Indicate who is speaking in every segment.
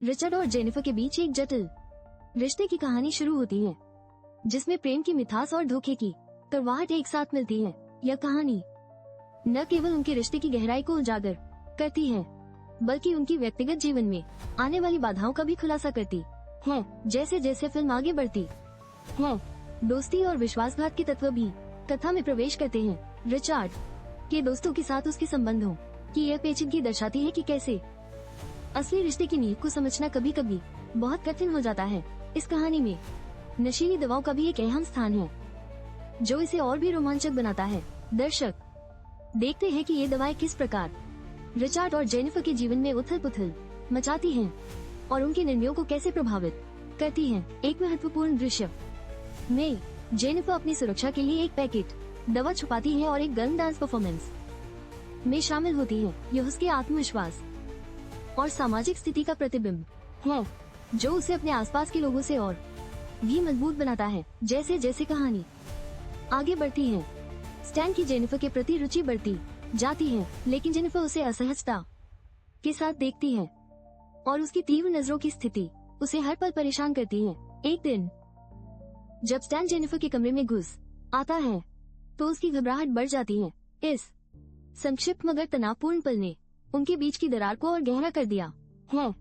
Speaker 1: Richard और Jennifer के बीच एक जटिल रिश्ते की कहानी शुरू होती है, जिसमें प्रेम की मिठास और धोखे की कड़वाहट एक साथ मिलती है। यह कहानी न केवल उनके रिश्ते की गहराई को उजागर करती है, बल्कि उनकी व्यक्तिगत जीवन में आने वाली बाधाओं का भी खुलासा करती है। जैसे जैसे फिल्म आगे बढ़ती है, दोस्ती और विश्वासघात के तत्व भी कथा में प्रवेश करते हैं। रिचर्ड के दोस्तों के साथ उसके संबंधों की यह पेचीदगी दर्शाती है कि कैसे असली रिश्ते की नींव को समझना कभी कभी बहुत कठिन हो जाता है। इस कहानी में नशीली दवाओं का भी एक अहम स्थान है, जो इसे और भी रोमांचक बनाता है। दर्शक देखते हैं कि ये दवाएं किस प्रकार रिचर्ड और जेनिफर के जीवन में उथल पुथल मचाती हैं और उनके निर्णयों को कैसे प्रभावित करती हैं। एक महत्वपूर्ण दृश्य में जेनिफर अपनी सुरक्षा के लिए एक पैकेट दवा छुपाती है और एक गर्म डांस परफॉर्मेंस में शामिल होती है। यह उसके आत्मविश्वास और सामाजिक स्थिति का प्रतिबिंब है, जो उसे अपने आसपास के लोगों से और भी मजबूत बनाता है। जैसे जैसे कहानी आगे बढ़ती है, स्टैन की जेनिफर के प्रति रुचि बढ़ती जाती है, लेकिन जेनिफर उसे असहजता के साथ देखती है और उसकी तीव्र नजरों की स्थिति उसे हर पल परेशान करती है। एक दिन जब स्टैन जेनिफर के कमरे में घुस आता है, तो उसकी घबराहट बढ़ जाती है। इस संक्षिप्त मगर तनावपूर्ण पल ने उनके बीच की दरार को और गहरा कर दिया है,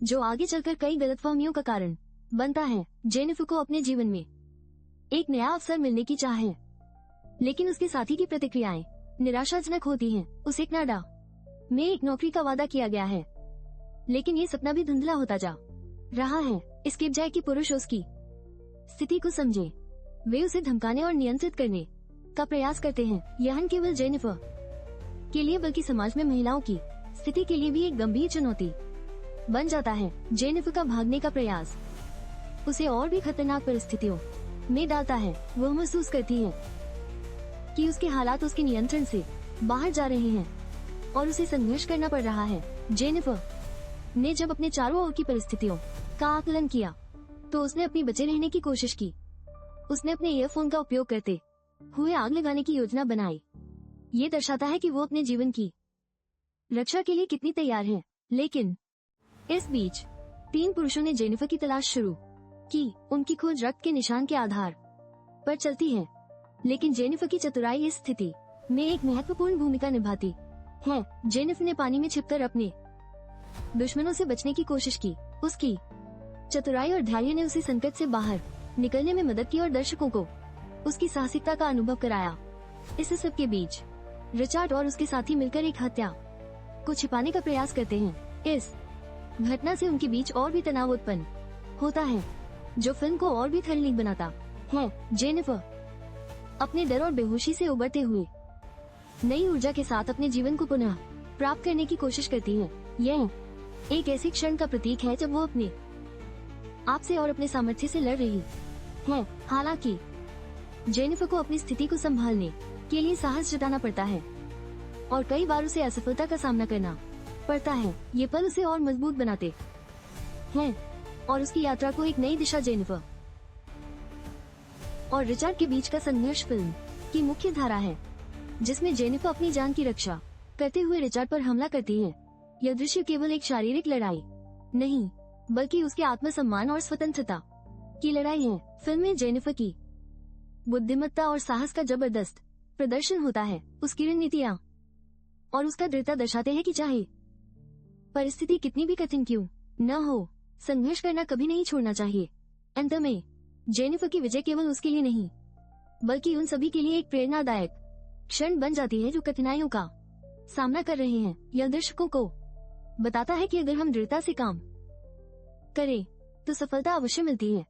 Speaker 1: जो आगे चलकर कई गलतफहमियों का कारण बनता है। जेनिफर को अपने जीवन में एक नया अवसर मिलने की चाह है, लेकिन उसके साथी की प्रतिक्रियाएं निराशाजनक होती हैं। उसे कनाडा में एक नौकरी का वादा किया गया है, लेकिन ये सपना भी धुंधला होता जा रहा है। इसके बजाय कि पुरुष उसकी स्थिति को समझे, वे उसे धमकाने और नियंत्रित करने का प्रयास करते हैं। यह न केवल जेनिफर के लिए बल्कि समाज में महिलाओं की स्थिति के लिए भी एक गंभीर चुनौती बन जाता है। जेनिफर का भागने का प्रयास उसे और भी खतरनाक परिस्थितियों में डालता है। वह महसूस करती है कि उसके हालात उसके नियंत्रण से बाहर जा रहे हैं और उसे संघर्ष करना पड़ रहा है। जेनिफर ने जब अपने चारों ओर की परिस्थितियों का आकलन किया, तो उसने अपनी बचे रहने की कोशिश की। उसने अपने ईयरफोन का उपयोग करते हुए आग लगाने की योजना बनाई। ये दर्शाता है कि वो अपने जीवन की रक्षा के लिए कितनी तैयार है। लेकिन इस बीच 3 पुरुषों ने जेनिफर की तलाश शुरू की। उनकी खोज रक्त के निशान के आधार पर चलती है, लेकिन जेनिफर की चतुराई इस स्थिति में एक महत्वपूर्ण भूमिका निभाती है। जेनिफर ने पानी में छिपकर अपने दुश्मनों से बचने की कोशिश की। उसकी चतुराई और धैर्य ने उसे संकट से बाहर निकलने में मदद की और दर्शकों को उसकी साहसिकता का अनुभव कराया। इस सब के बीच रिचर्ड और उसके साथी मिलकर एक हत्या को छिपाने का प्रयास करते हैं। इस घटना से उनके बीच और भी तनाव उत्पन्न होता है, जो फिल्म को और भी थ्रिलिंग बनाता है। जेनिफर अपने डर और बेहोशी से उबरते हुए नई ऊर्जा के साथ अपने जीवन को पुनः प्राप्त करने की कोशिश करती है। यह एक ऐसी क्षण का प्रतीक है जब वो अपने आप से और अपने सामर्थ्य से लड़ रही है। हालांकि जेनिफर को अपनी स्थिति को संभालने के लिए साहस जुटाना पड़ता है और कई बार उसे असफलता का सामना करना पड़ता है। ये पल उसे और मजबूत बनाते हैं और उसकी यात्रा को एक नई दिशा। जेनिफर और रिचर्ड के बीच का संघर्ष फिल्म की मुख्य धारा है, जिसमें जेनिफर अपनी जान की रक्षा करते हुए रिचर्ड पर हमला करती है। यह दृश्य केवल एक शारीरिक लड़ाई नहीं, बल्कि उसके आत्मसम्मान और स्वतंत्रता की लड़ाई है। फिल्म में जेनिफर की बुद्धिमत्ता और साहस का जबरदस्त प्रदर्शन होता है। उसकी रणनीतियां और उसका दृढ़ता दर्शाते हैं कि चाहे परिस्थिति कितनी भी कठिन क्यों न हो, संघर्ष करना कभी नहीं छोड़ना चाहिए। अंत में जेनिफर की विजय केवल उसके लिए नहीं, बल्कि उन सभी के लिए एक प्रेरणादायक क्षण बन जाती है जो कठिनाइयों का सामना कर रहे हैं। यह दर्शकों को बताता है कि अगर हम दृढ़ता से काम करें, तो सफलता अवश्य मिलती है।